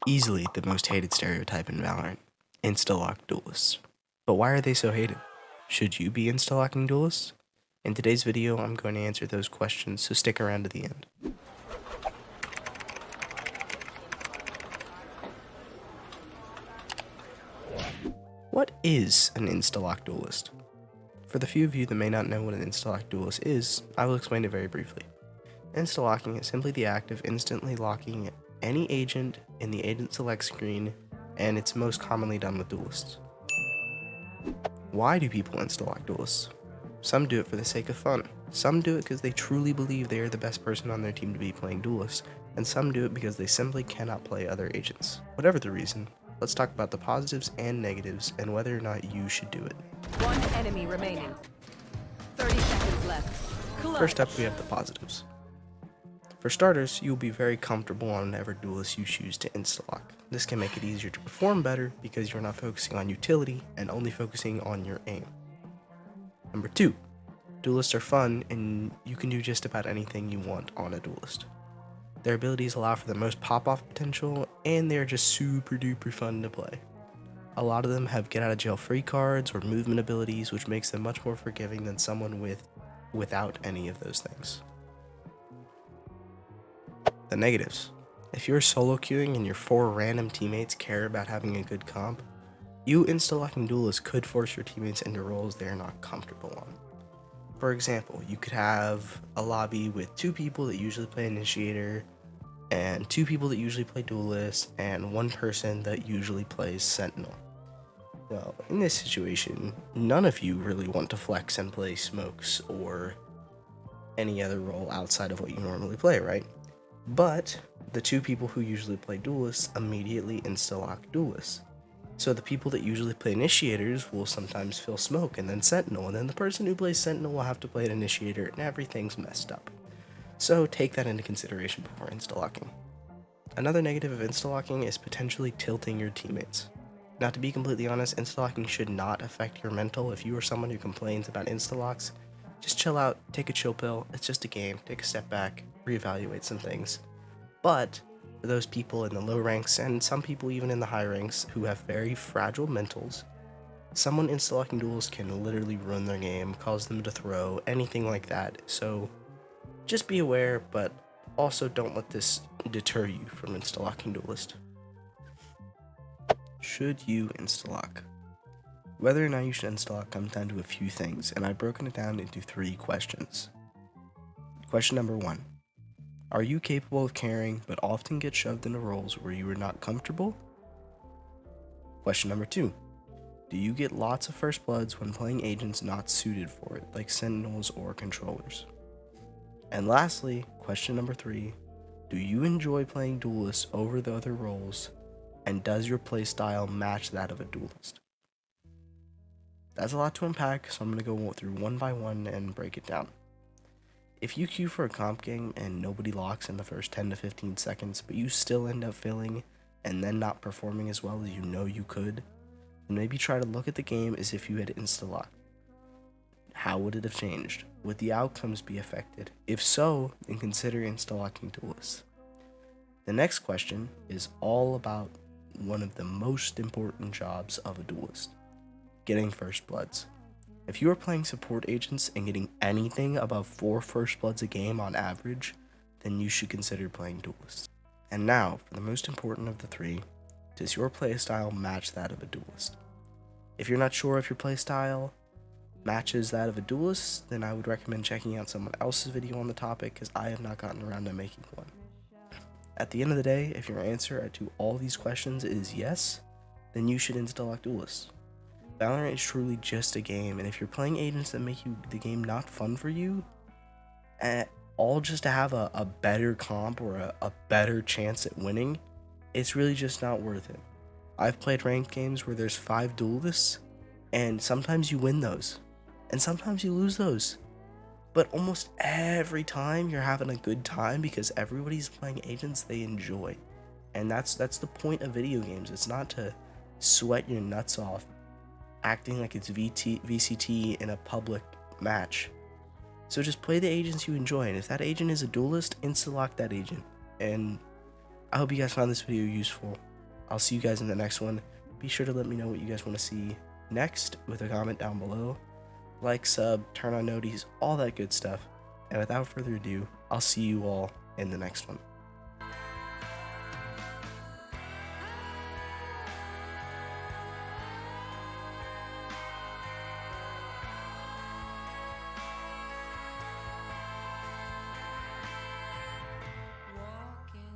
Easily the most hated stereotype in Valorant, insta-lock duelists. But why are they so hated? Should you be insta-locking duelists? In today's video, I'm going to answer those questions, so stick around to the end. What is an insta-lock duelist? For the few of you that may not know what an insta-lock duelist is, I will explain it very briefly. Insta-locking is simply the act of instantly locking any agent in the agent select screen, and it's most commonly done with duelists. Why do people insta-lock duelists? Some do it for the sake of fun. Some do it because they truly believe they are the best person on their team to be playing duelists, and some do it because they simply cannot play other agents. Whatever the reason, let's talk about the positives and negatives and whether or not you should do it. One enemy remaining. 30 seconds left. Clutch. First up, we have the positives. For starters, you will be very comfortable on whatever duelist you choose to insta-lock. This can make it easier to perform better because you're not focusing on utility and only focusing on your aim. Number 2, duelists are fun and you can do just about anything you want on a duelist. Their abilities allow for the most pop-off potential and they're just super duper fun to play. A lot of them have get out of jail free cards or movement abilities, which makes them much more forgiving than someone without any of those things. The negatives. If you're solo queuing and your 4 random teammates care about having a good comp, you insta-locking duelists could force your teammates into roles they are not comfortable on. For example, you could have a lobby with 2 people that usually play initiator, and 2 people that usually play duelist, and 1 person that usually plays sentinel. Well, in this situation, none of you really want to flex and play smokes or any other role outside of what you normally play, right? But the 2 people who usually play duelists immediately insta-lock duelists. So the people that usually play initiators will sometimes fill smoke and then sentinel, and then the person who plays sentinel will have to play an initiator, and everything's messed up. So take that into consideration before insta-locking. Another negative of insta-locking is potentially tilting your teammates. Now, to be completely honest, insta-locking should not affect your mental. If you are someone who complains about insta-locks, just chill out, take a chill pill. It's just a game. Take a step back, reevaluate some things. But for those people in the low ranks and some people even in the high ranks who have very fragile mentals, someone insta-locking duels can literally ruin their game, cause them to throw, anything like that. So just be aware, but also don't let this deter you from insta-locking duelist. Should you insta-lock? Whether or not you should insta-lock comes down to a few things, and I've broken it down into 3 questions. Question number 1. Are you capable of carrying but often get shoved into roles where you are not comfortable? Question number 2. Do you get lots of first bloods when playing agents not suited for it, like sentinels or controllers? And lastly, question number 3. Do you enjoy playing duelists over the other roles, and does your playstyle match that of a duelist? That's a lot to unpack, so I'm going to go through one by one and break it down. If you queue for a comp game and nobody locks in the first 10 to 15 seconds, but you still end up failing and then not performing as well as you know you could, then maybe try to look at the game as if you had insta-locked. How would it have changed? Would the outcomes be affected? If so, then consider insta-locking duelists. The next question is all about one of the most important jobs of a duelist: getting first bloods. If you are playing support agents and getting anything above 4 first bloods a game on average, then you should consider playing duelists. And now, for the most important of the 3, does your playstyle match that of a duelist? If you're not sure if your playstyle matches that of a duelist, then I would recommend checking out someone else's video on the topic, because I have not gotten around to making one. At the end of the day, if your answer to all these questions is yes, then you should insta-lock duelists. Valorant is truly just a game, and if you're playing agents that make the game not fun for you, all just to have a better comp or a better chance at winning, it's really just not worth it. I've played ranked games where there's 5 duelists, and sometimes you win those, and sometimes you lose those. But almost every time you're having a good time because everybody's playing agents they enjoy. And that's the point of video games. It's not to sweat your nuts off acting like it's VCT in a public match. So just play the agents you enjoy, and if that agent is a duelist, insta-lock that agent. And I hope you guys found this video useful. I'll see you guys in the next one. Be sure to let me know what you guys want to see next with a comment down below. Like, sub, turn on noties, all that good stuff. And without further ado, I'll see you all in the next one.